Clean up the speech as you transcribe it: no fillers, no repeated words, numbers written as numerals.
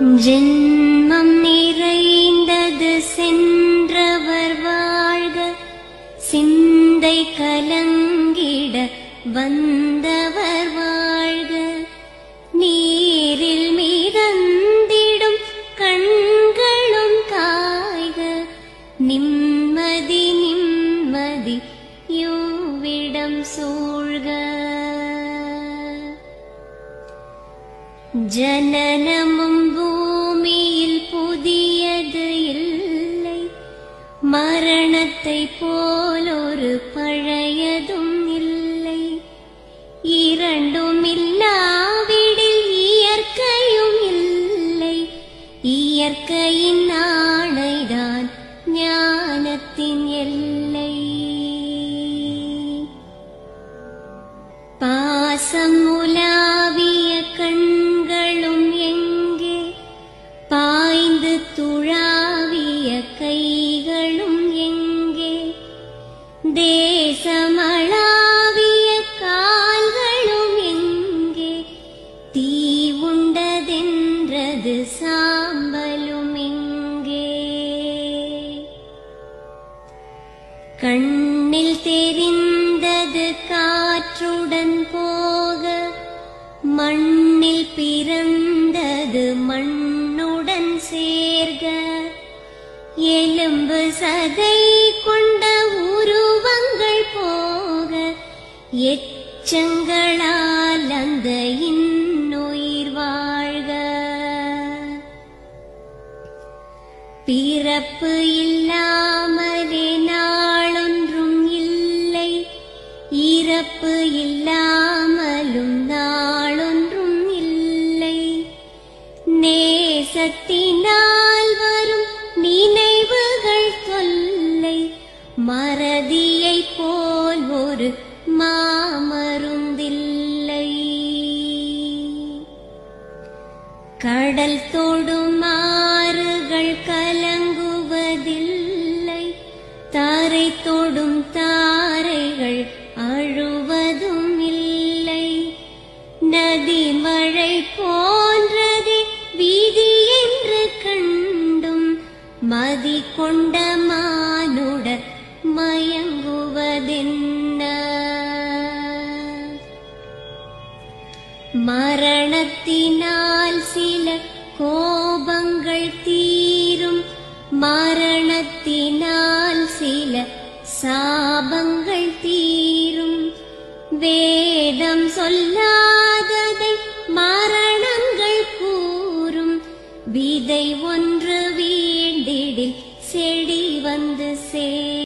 ஜென்மம் நிறைந்தது சென்றவர் வாழ்க, சிந்தை கலங்கிட வந்தவர் வாழ்க. நீரில் மிதந்திடும் கண்களும் காய்க, நிம்மதி நிம்மதி யோவிடம் சூழ்க. ஜனனமும் பூமியில் புதியது இல்லை, மரணத்தை போலொரு பழையதும் இல்லை. இரண்டும் இல்லாவிடில் இயற்கையும் இல்லை, இயற்கையின் ஆணைதான் ஞானத்தின் எல்லை. பாசம் உலாவிய கண்களும் எங்கே, பாய்ந்து துழாவிய கைகளும் எங்கே, தேசமளாவிய கால்களும் எங்கே, தீ உண்டதென்றது சாம்பலும் எங்கே. கண்ணில் தெரிந்தது காற்றுடன் போக, மண்ணில் பிறந்தது மண்ணுடன் சேர்க. எலும்பு சதை கொண்ட உருவங்கள் போக, எச்சங்களால் அந்த இன்னுயிர் வாழ்க. பிறப்பு இல்லாமலே நாளொன்றும் இல்லை, இறப்பு இல்லாமலும் நாளொன்றும் இல்லை. நேசத்தினால் வரும் நினைவுகள் தொல்லை, மறதியை போல் ஒரு மாமருந்தில்லை. கடல் தொடும் ஆறுகள் கலங்குவதில்லை, தாரை தொடும் தாரைகள் அழுவதும் இல்லை. நதி மழை போன்றதே வீதி என்று கண்டும், மதி கொண்ட மானுடர் மயங்குவதென்ன. மரணத்தினால் சில கோபங்கள் தீரும், மரணத்தினால் சில சாபங்கள் தீரும். வேதம் சொல்லாததை மரணங்கள் கூறும், விதை ஒன்று வீண்டிடில் செடி வந்து சேரும்.